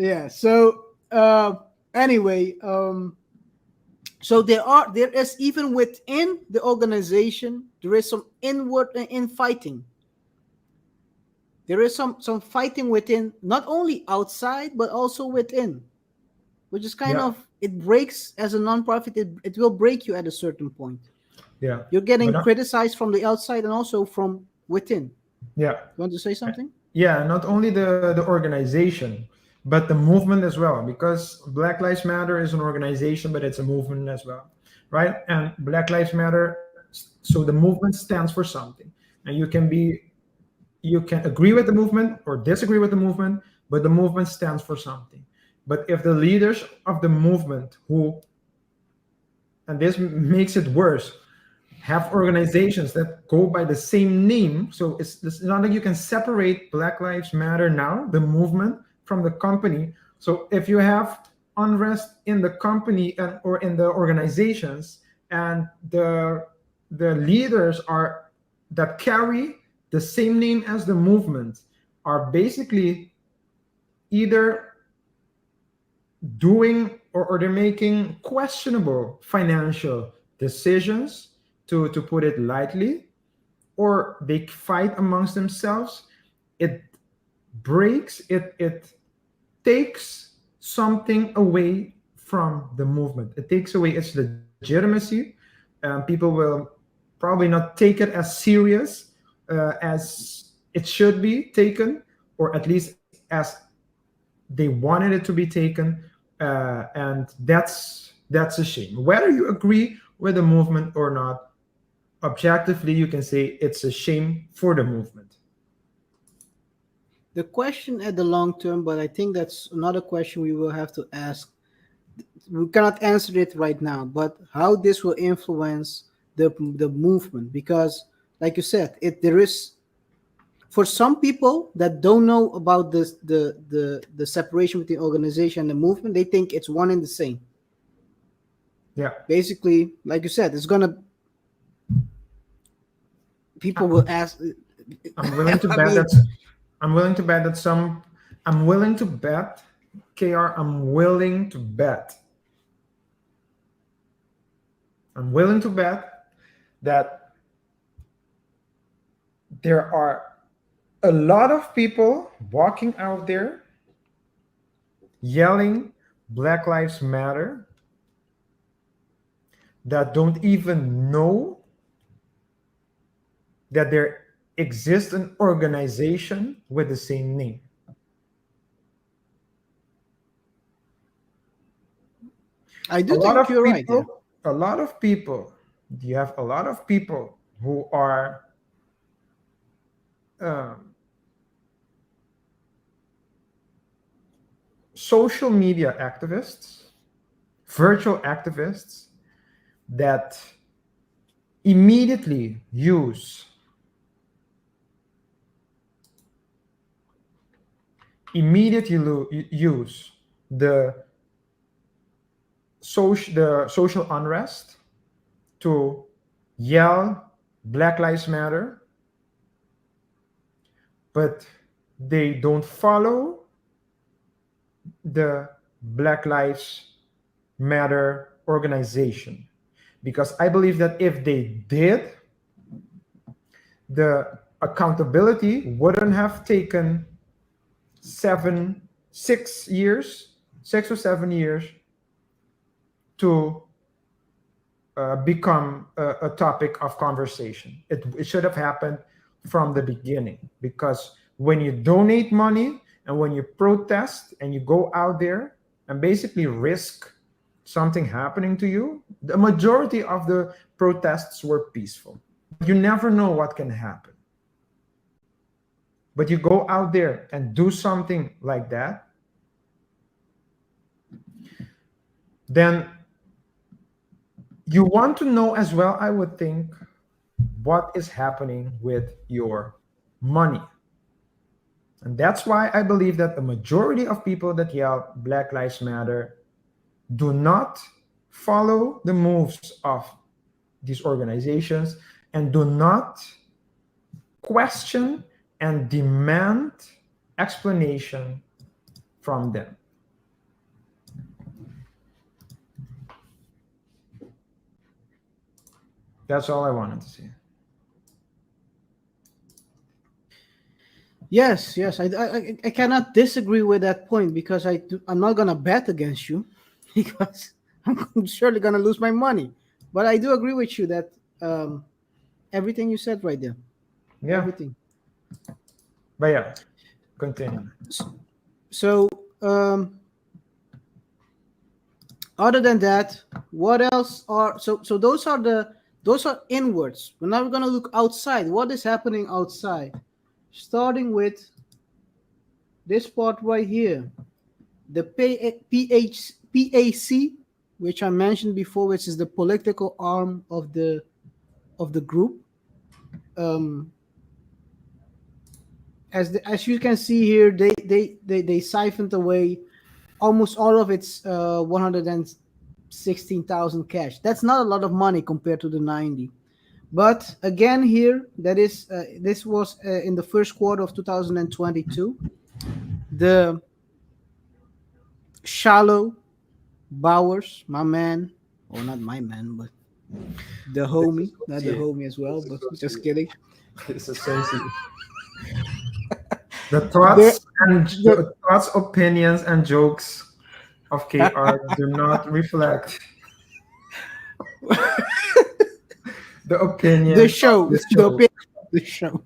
Yeah. So anyway, so there is, even within the organization, there is some inward infighting. There is some fighting within, not only outside but also within, which is kind Yeah, of, it breaks as a nonprofit. It will break you at a certain point. yeah, You're but getting criticized from the outside and also from within. yeah, You want to say something? yeah. Not only the organization, but the movement as well. Because Black Lives Matter is an organization, but it's a movement as well, right? And Black Lives Matter. So the movement stands for something, and you can agree with the movement or disagree with the movement, but the movement stands for something. But if the leaders of the movement who, and this makes it worse, have organizations that go by the same name, so it's not like you can separate Black Lives Matter now, the movement, from the company. So if you have unrest in the company or in the organizations, and the leaders are that carry the same name as the movement are basically either doing, or they're making questionable financial decisions, to put it lightly, or they fight amongst themselves, it it takes something away from the movement. It takes away its legitimacy. People will probably not take it as serious as it should be taken, or at least as they wanted it to be taken, and that's a shame. Whether you agree with the movement or not, objectively, you can say it's a shame for the movement. The question at the long term, but I think that's another question we will have to ask. We cannot answer it right now, but how this will influence the movement, because, like you said, there is, for some people that don't know about this, the separation between organization and the movement, they think it's one and the same. Yeah, Basically, like you said, it's gonna, people will ask. I'm willing to I bet mean, that I'm willing to bet that some I'm willing to bet, KR, I'm willing to bet that there are a lot of people walking out there yelling Black Lives Matter that don't even know that there exists an organization with the same name. I A do lot think of you're right there. people, a lot of people, you have a lot of people who are um, social media activists, virtual activists that immediately use the social unrest to yell Black Lives Matter, but they don't follow the Black Lives Matter organization. Because I believe that if they did, the accountability wouldn't have taken 6 or 7 years to become a topic of conversation. It should have happened from the beginning, because when you donate money and when you protest and you go out there and basically risk something happening to you, the majority of the protests were peaceful. But you never know what can happen. But you go out there and do something like that, then you want to know as well, I would think, what is happening with your money. And that's why I believe that the majority of people that yell Black Lives Matter do not follow the moves of these organizations and do not question and demand explanation from them. That's all I wanted to see. Yes, yes, I cannot disagree with that point because I'm not gonna bet against you because I'm surely gonna lose my money. But I do agree with you that um, everything you said right there, Yeah, everything. but yeah, continue. S- So other than that, what else are so those are inwards. But now we're gonna look outside. What is happening outside? Starting with this part right here. The PAC, which I mentioned before, which is the political arm of the group. Um, as you can see here, they siphoned away almost all of its 116,000 cash. That's not a lot of money compared to the 90. But again, here that is this was in the first quarter of 2022. The shallow Bowers, my man, or not my man, but the homie, not the Disassociate. homie as well, but just Disassociate. kidding. Disassociate. The The, the thoughts, opinions, and jokes of KR do not reflect the the opinion of show, this the show. opinion, the show.